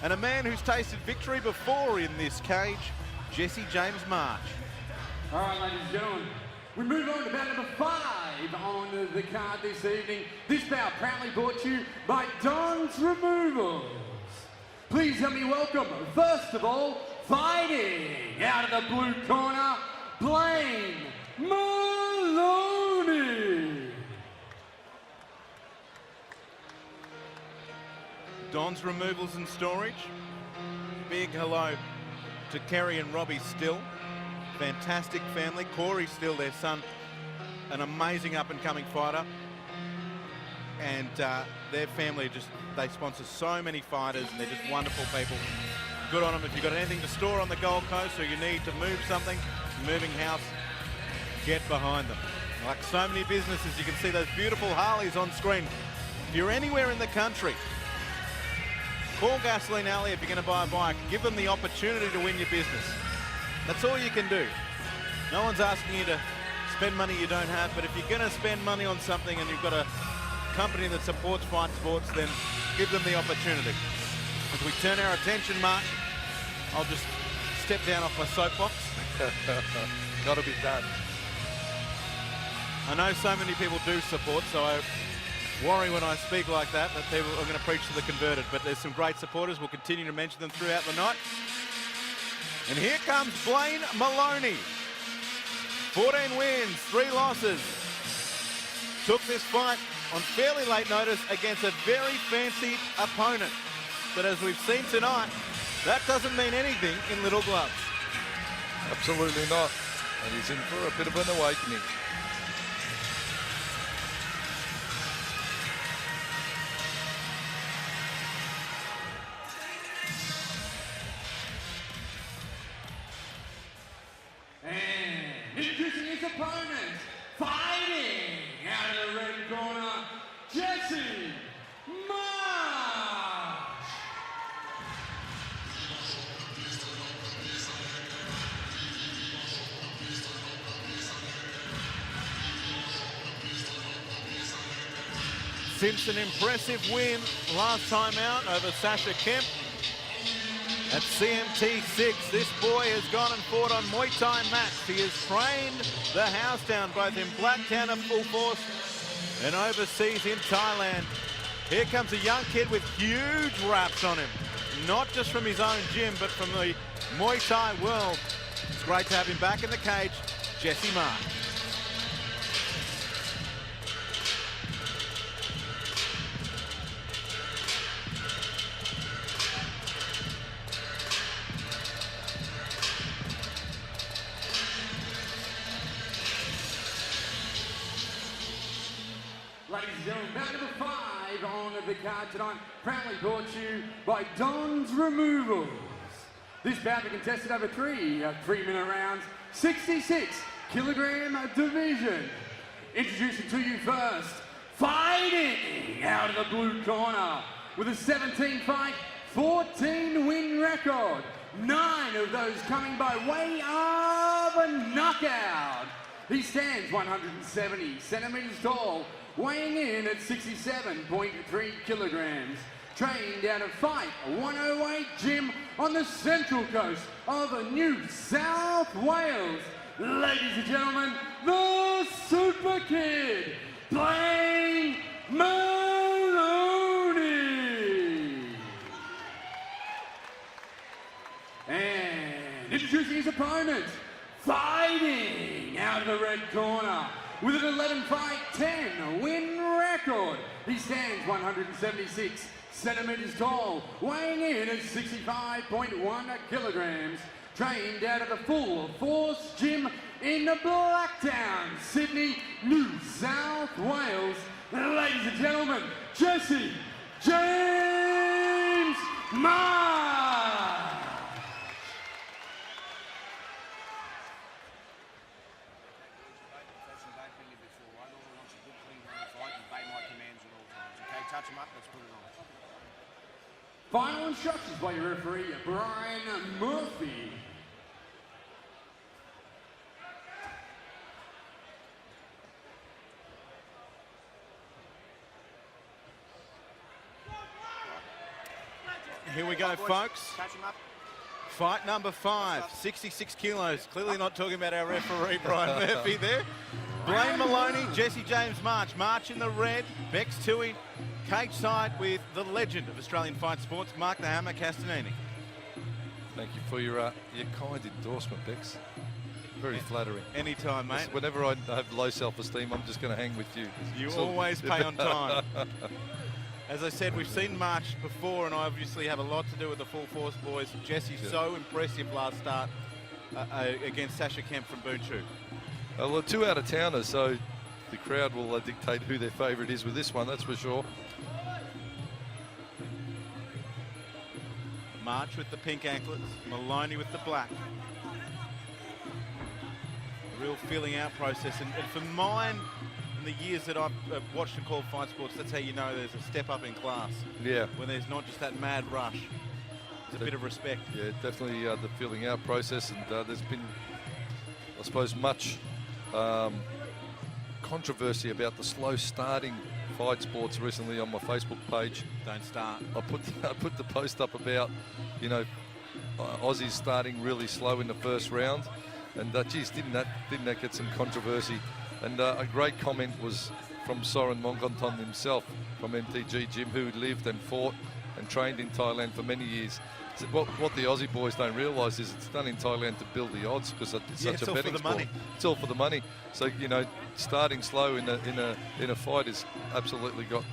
and a man who's tasted victory before in this cage, Jesse James March. All right, ladies and gentlemen, we move on to bout number 5 on the card this evening. This bout proudly brought to you by Don's Removals. Please help me welcome, first of all, fighting out of the blue corner, Blaine Molony. Don's Removals and Storage. Big hello to Kerry and Robbie Still. Fantastic family. Corey Still, their son, an amazing up-and-coming fighter. And their family they sponsor so many fighters, and they're just wonderful people. Good on them. If you've got anything to store on the Gold Coast or you need to move something, moving house, get behind them. Like so many businesses, you can see those beautiful Harleys on screen. If you're anywhere in the country, call Gasoline Alley if you're going to buy a bike. Give them the opportunity to win your business. That's all you can do. No one's asking you to spend money you don't have, but if you're going to spend money on something and you've got a company that supports fight sports, then give them the opportunity. As we turn our attention, Mark, I'll just step down off my soapbox. Gotta be done. I know so many people do support, so I worry when I speak like that people are going to preach to the converted, but there's some great supporters. We'll continue to mention them throughout the night. And here comes Blaine Molony. 14 wins, 3 losses. Took this fight on fairly late notice against a very fancy opponent. But as we've seen tonight, that doesn't mean anything in little gloves. Absolutely not. And he's in for a bit of an awakening. Introducing his opponent, fighting out of the red corner, Jesse March. Since an impressive win last time out over Sasha Kemp at CMT7, this boy has gone and fought on Muay Thai mats. He has trained the house down both in Blacktown at full force and overseas in Thailand. Here comes a young kid with huge raps on him, not just from his own gym, but from the Muay Thai world. It's great to have him back in the cage, Jesse March. Ladies and gentlemen, bout number 5 on the card tonight, proudly brought to you by Don's Removals. This bout will be contested over 3 3-minute rounds, 66-kilogram division. Introducing to you first, fighting out of the blue corner with a 17-fight, 14-win record. 9 of those coming by way of a knockout. He stands 170 centimeters tall, weighing in at 67.3 kilograms. Trained out of Fight 108 Gym on the central coast of New South Wales. Ladies and gentlemen, the Super Kid, Blaine Molony. And introducing his opponent, fighting out of the red corner with an 11-fight, 10-win record. He stands 176 centimeters tall, weighing in at 65.1 kilograms. Trained out of the Full Force Gym in Blacktown, Sydney, New South Wales. Ladies and gentlemen, Jesse James March. Touch him up, let's put it on. Final instructions by your referee, Brian Murphy. Here we go, folks. Catch him up. Fight number 5, 66 kilos. Clearly not talking about our referee, Brian Murphy there. Blaine Molony, Jesse James March. March in the red, Bex Tui, cage side with the legend of Australian fight sports, Mark the Hammer Castanini. Thank you for your kind endorsement, Bex. Very flattering. Anytime, mate. Whenever I have low self-esteem, I'm just going to hang with you. You always pay on time. As I said, we've seen March before, and I obviously have a lot to do with the Full Force boys. Jesse's so impressive last start against Sasha Kemp from Boonchu. Well, 2 out-of-towners, so the crowd will dictate who their favourite is with this one, that's for sure. March with the pink anklets, Molony with the black. A real feeling out process, and for mine, in the years that I've watched and called fight sports, that's how you know there's a step up in class. Yeah. When there's not just that mad rush. There's a bit of respect. Yeah, definitely the feeling out process, and there's been, I suppose, much controversy about the slow starting fight sports recently on my Facebook page. Don't start. I put the post up about, you know, Aussies starting really slow in the first round, and geez, didn't that get some controversy? And a great comment was from Soren Mongonton himself from MTG Gym, who lived and fought and trained in Thailand for many years. He said, what the Aussie boys don't realise is it's done in Thailand to build the odds, because it's such a betting sport. Money. It's all for the money. So, you know, starting slow in a fight has absolutely got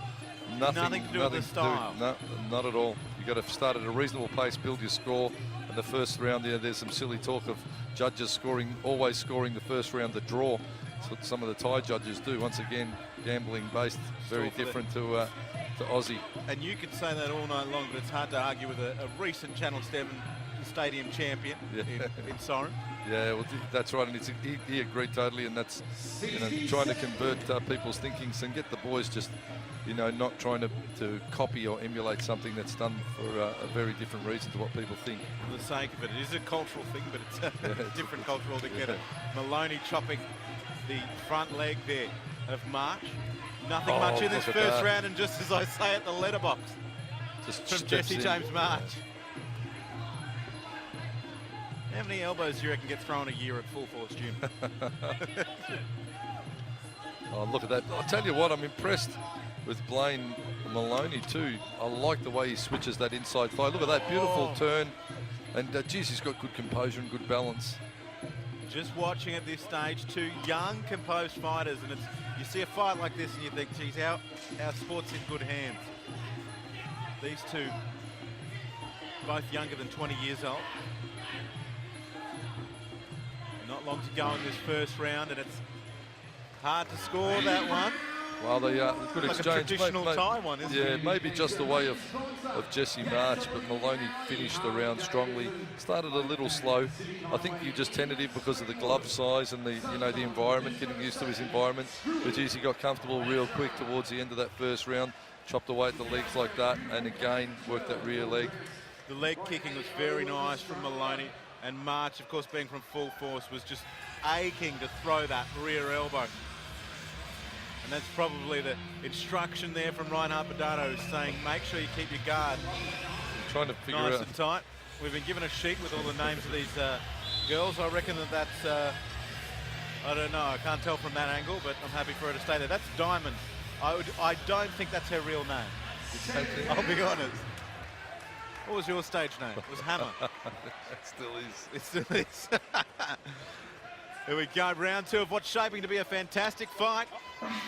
nothing to do with the style. No, not at all. You've got to start at a reasonable pace, build your score. And the first round there's some silly talk of judges always scoring the first round the draw. That's what some of the Thai judges do. Once again, gambling based, very different to Aussie. And you could say that all night long, but it's hard to argue with a recent Channel 7 Stadium champion in Soren. Yeah, well, that's right, and he agreed totally, and that's, you know, trying to convert people's thinkings and get the boys just, you know, not trying to copy or emulate something that's done for a very different reason to what people think. For the sake of it, it is a cultural thing, but it's a different culture altogether. Molony chopping the front leg there of March. Nothing much in this first round, and just as I say it, the letterbox Just from Jesse James March. How many elbows do you reckon get thrown a year at Full Force Gym? Oh, look at that. I'll tell you what, I'm impressed with Blaine Molony too. I like the way he switches that inside thigh. Look at that beautiful turn. And geez, he's got good composure and good balance. Just watching at this stage, 2 young, composed fighters, and you see a fight like this and you think, geez, our sport's in good hands. These 2, both younger than 20 years old. Not long to go in this first round, and it's hard to score that one. Well, the good like exchange. A traditional Thai one, isn't it? Yeah, maybe just the way of Jesse March, but Molony finished the round strongly. Started a little slow. I think you just tentative because of the glove size and the environment, getting used to his environment. But geez, he got comfortable real quick towards the end of that first round. Chopped away at the legs like that, and again worked that rear leg. The leg kicking was very nice from Molony, and March, of course, being from Full Force, was just aching to throw that rear elbow. And that's probably the instruction there from Reinhard Badato, who's saying, make sure you keep your guard I'm trying to figure nice out. and tight. We've been given a sheet with all the names of these girls. I reckon that's, I don't know, I can't tell from that angle, but I'm happy for her to stay there. That's Diamond. I don't think that's her real name. I'll be honest. What was your stage name? It was Hammer. It still is. It still is. Here we go, round 2 of what's shaping to be a fantastic fight.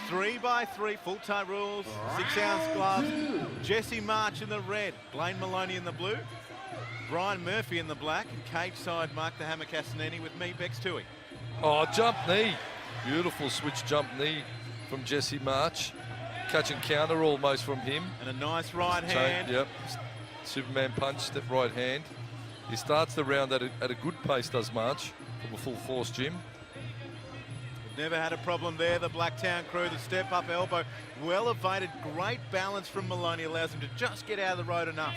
3x3, full tie rules, 6-ounce gloves. Jesse March in the red, Blaine Molony in the blue, Brian Murphy in the black, and cage side Mark the Hammer Castanini with me, Bex Tui. Oh, jump knee. Beautiful switch jump knee from Jesse March. Catch and counter almost from him. And a nice right hand. Yep. Superman punch, step right hand. He starts the round at a good pace, does March, from a Full Force Gym. Never had a problem there. The Blacktown crew, the step up elbow, well evaded. Great balance from Molony, allows him to just get out of the road enough.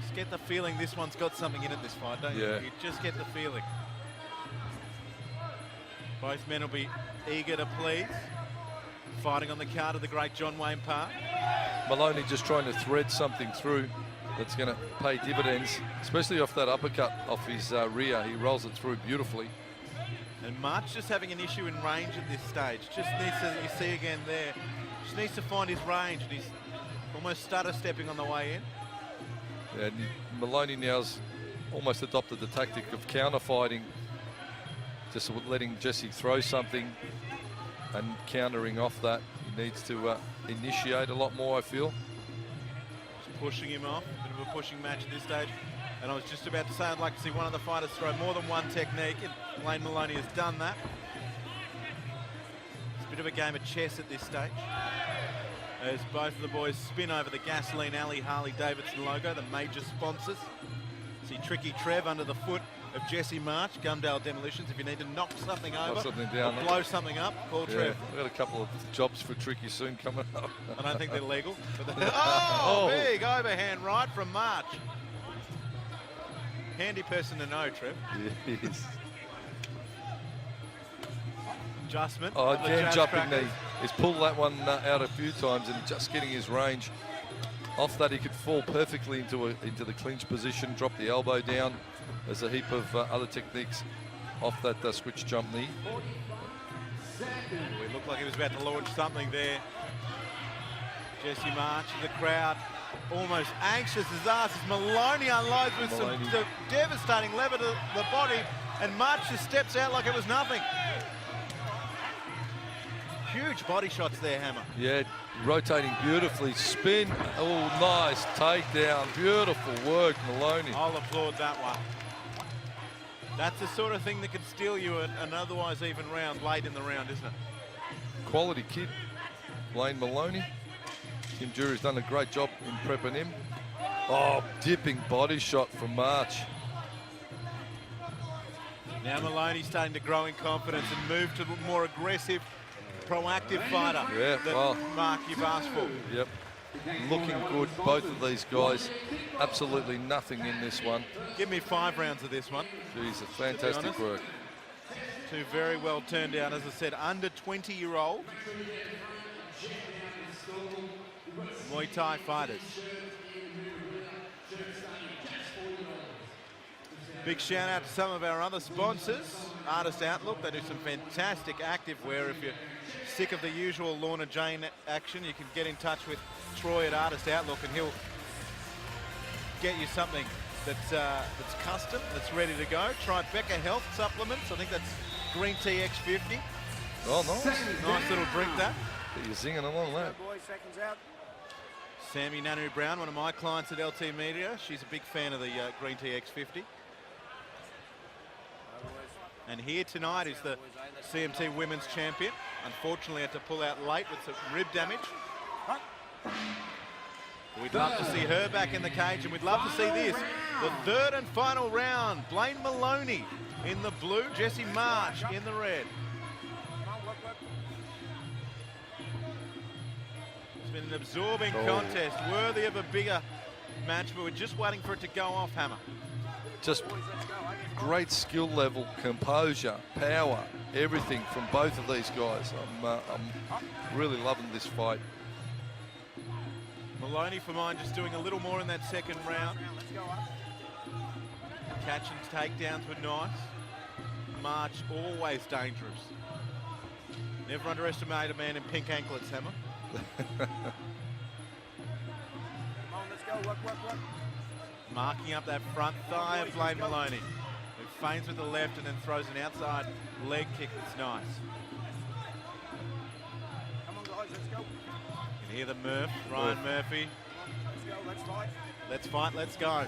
Just get the feeling this one's got something in it, this fight, don't you? You just get the feeling. Both men will be eager to please. Fighting on the card of the great John Wayne Park. Molony just trying to thread something through that's going to pay dividends, especially off that uppercut off his rear. He rolls it through beautifully. And March just having an issue in range at this stage. Just needs to, you see again there, just needs to find his range, and he's almost stutter stepping on the way in. Yeah, and Molony now's almost adopted the tactic of counter fighting, just letting Jesse throw something and countering off that. He needs to initiate a lot more, I feel. Just pushing him off, a bit of a pushing match at this stage. And I was just about to say I'd like to see one of the fighters throw more than one technique, and Blaine Molony has done that. It's a bit of a game of chess at this stage, as both of the boys spin over the Gasoline Alley Harley-Davidson logo, the major sponsors. See Tricky Trev under the foot of Jesse March, Gumdale Demolitions. If you need to knock something over something down, or blow something up, call Trev. We've got a couple of jobs for Tricky soon coming up. I don't think they're legal. But oh, big overhand right from March. Handy person to know, Trev. Yes. Adjustment. Oh, of the again, jazz jumping crackers. knee. He's pulled that one out a few times and just getting his range. Off that, he could fall perfectly into the clinch position, drop the elbow down. There's a heap of other techniques off that switch jump knee. We looked like he was about to launch something there. Jesse March in the crowd, almost anxious as us as Molony unloads with some devastating lever to the body, and March just steps out like it was nothing. Huge body shots there, Hammer. Yeah, rotating beautifully. Spin. Oh, nice takedown. Beautiful work, Molony. I'll applaud that one. That's the sort of thing that can steal you an otherwise even round late in the round, isn't it? Quality kid, Blaine Molony. Tim Jury's done a great job in prepping him. Oh, dipping body shot from March. Now Molony's starting to grow in confidence and move to a more aggressive, proactive fighter that Mark, you've asked for. Yep, looking good, both of these guys. Absolutely nothing in this one. Give me 5 rounds of this one. Jeez, it's fantastic work. Two very well turned out, as I said, under 20-year-old Muay Thai fighters. Big shout out to some of our other sponsors. Artist Outlook, they do some fantastic active wear. If you're sick of the usual Lorna Jane action, you can get in touch with Troy at Artist Outlook and he'll get you something that's custom, that's ready to go. Try Becca Health Supplements. I think that's Green Tea X50. Oh, nice. Nice little drink that. You're singing along that. Boys, seconds out. Sammy Nanu Brown, one of my clients at LT Media. She's a big fan of the Green Tea X50. And here tonight is the CMT Women's Champion. Unfortunately, had to pull out late with some rib damage. We'd love to see her back in the cage, and we'd love to see this. The third and final round. Blaine Molony in the blue, Jesse March in the red. It's been an absorbing contest, worthy of a bigger match, but we're just waiting for it to go off, Hammer. Just great skill level, composure, power, everything from both of these guys. I'm really loving this fight. Molony for mine just doing a little more in that second round. Catch and takedowns were nice. March always dangerous. Never underestimate a man in pink anklets, Hammer. Come on, let's go. Work. Marking up that front thigh of Blaine Molony, who feints with the left and then throws an outside leg kick that's nice. Come on, guys, let's go. You can hear the Murph, Ryan Murphy. Let's go, let's fight. Let's fight, let's go.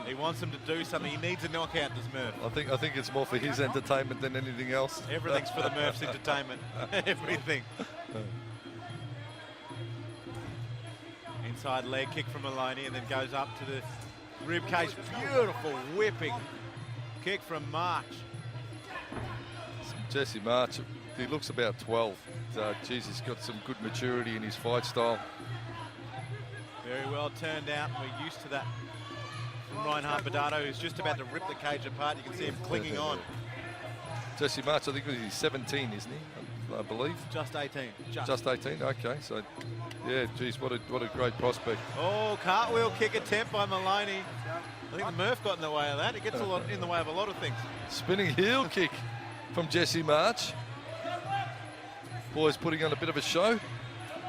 He wants them to do something. He needs a knockout, does Murph. I think it's more for his entertainment than anything else. Everything's for the Murph's entertainment. Everything. Inside leg kick from Molony and then goes up to the rib cage. Beautiful whipping kick from March. Jesse March, he looks about 12. Geez, he's got some good maturity in his fight style. Very well turned out, and we're used to that from Reinhard Badato, who's just about to rip the cage apart. You can see him clinging on. Jesse March, I think he's 17, isn't he? I believe. Just 18. Just 18, okay. So Yeah, geez, what a great prospect. Oh, cartwheel kick attempt by Molony. I think the Murph got in the way of that. It gets a lot in the way of a lot of things. Spinning heel kick from Jesse March. Boys putting on a bit of a show.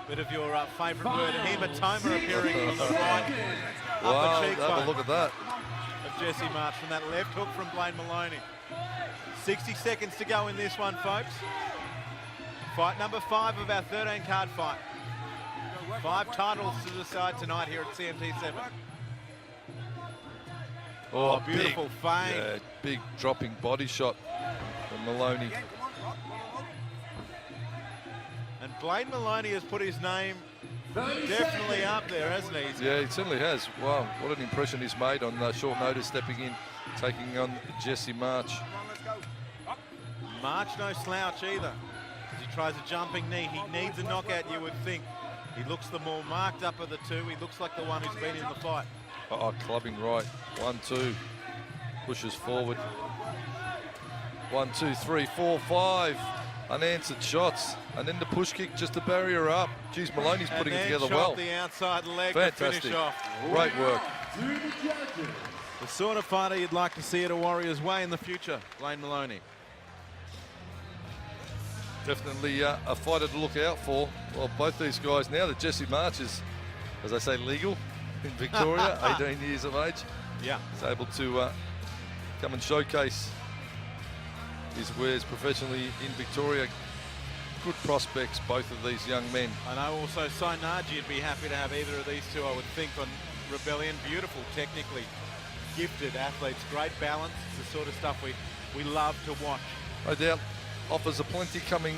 Bit of your favourite word, hematoma appearing on the right Wow, upper have a cheekbone look at that. of Jesse March from that left hook from Blaine Molony. 60 seconds to go in this one, folks. Fight number 5 of our 13-card fight. 5 titles to decide tonight here at CMT7. Oh, beautiful big, feint. yeah, big dropping body shot from Molony. Again, come on, rock, rock. And Blaine Molony has put his name definitely up there, hasn't he? Yeah, he certainly has. Wow, what an impression he's made on short notice, stepping in, taking on Jesse March. Come on, let's go. Up. March no slouch either. As he tries a jumping knee, he needs a knockout, you would think. He looks the more marked up of the two. He looks like the one who's been in the fight. Oh, clubbing right. 1, 2. Pushes forward. 1, 2, 3, 4, 5. Unanswered shots. And then the push kick just to bury her up. Geez, Molony's putting it together well. the outside leg Fantastic. to finish off. Great work. To the judges. The sort of fighter you'd like to see at a Warriors Way in the future, Blaine Molony. Definitely a fighter to look out for. Well, both these guys now that Jesse March is, as I say, legal in Victoria, 18 years of age. Yeah. Is able to come and showcase his wares professionally in Victoria. Good prospects, both of these young men. I know also Sainaji would be happy to have either of these two, I would think, on Rebellion. Beautiful, technically gifted athletes, great balance. It's the sort of stuff we love to watch. No doubt offers a plenty coming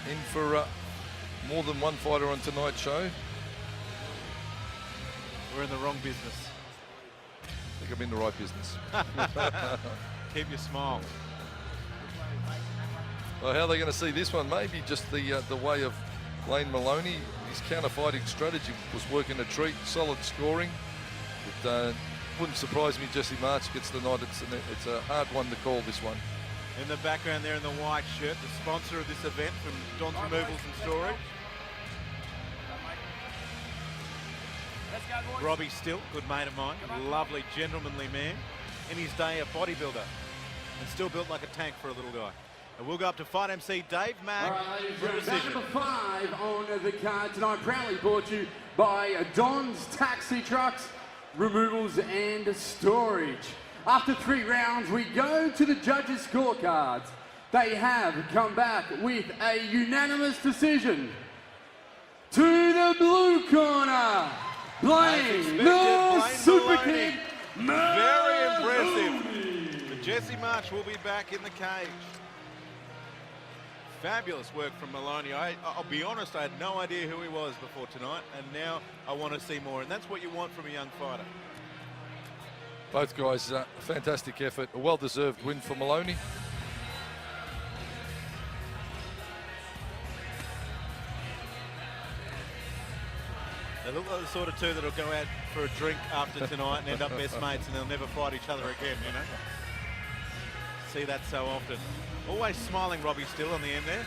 in for more than one fighter on tonight's show. We're in the wrong business. I think I'm in the right business. Keep your smile. Well, how are they going to see this one? Maybe just the way of Blaine Molony. His counter-fighting strategy was working a treat, solid scoring. It wouldn't surprise me Jesse March gets the nod. It's a hard one to call, this one. In the background there in the white shirt, the sponsor of this event from Don's Removals and Storage. Let's go, boys. Robbie Still, good mate of mine, lovely, gentlemanly man. In his day, a bodybuilder, and still built like a tank for a little guy. And we'll go up to Fight MC Dave Mack All right, ladies for a and gentlemen, decision. number 5 on the card tonight, proudly brought to you by Don's Taxi Trucks, Removals and Storage. After 3 rounds, we go to the judges' scorecards. They have come back with a unanimous decision. To the blue corner, Blaine, the Blaine Super Molony. Kid. Very Molony. impressive. But Jesse March will be back in the cage. Fabulous work from Molony. I'll be honest, I had no idea who he was before tonight, and now I want to see more, and that's what you want from a young fighter. Both guys, a fantastic effort, a well-deserved win for Molony. They look like the sort of two that'll go out for a drink after tonight and end up best mates, and they'll never fight each other again, you know? See that so often. Always smiling, Robbie Still on the end there.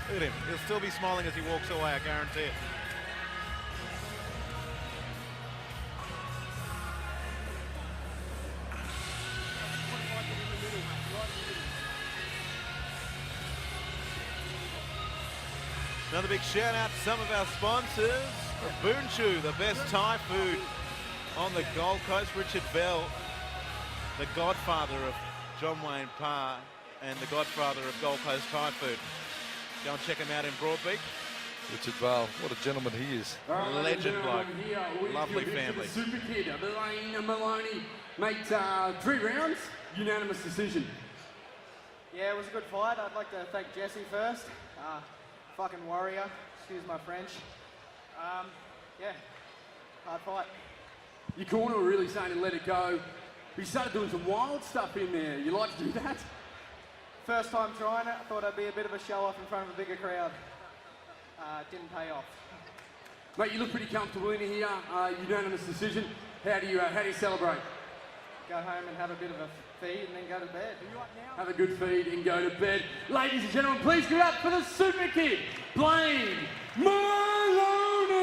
Look at him. He'll still be smiling as he walks away, I guarantee it. Another big shout out to some of our sponsors. Boonchu, the best Thai food on the Gold Coast. Richard Bell, the godfather of John Wayne Parr and the godfather of Gold Coast Thai food. Go and check him out in Broadbeach. Richard Vale, what a gentleman he is. All right, ladies and Legend bloke. gentlemen, here with Lovely you, family. Mr. Super Kid, Blaine Molony, makes 3 rounds, unanimous decision. Yeah, it was a good fight. I'd like to thank Jesse first. Fucking warrior, excuse my French. Yeah, hard fight. Your corner were really saying to let it go. But you started doing some wild stuff in there. You like to do that? First time trying it, I thought I'd be a bit of a show off in front of a bigger crowd. Didn't pay off. Mate, you look pretty comfortable in here. Unanimous decision. How do you celebrate? Go home and have a bit of a feed and then go to bed. Have a good feed and go to bed. Ladies and gentlemen, please give it up for the Super Kid, Blaine Molony!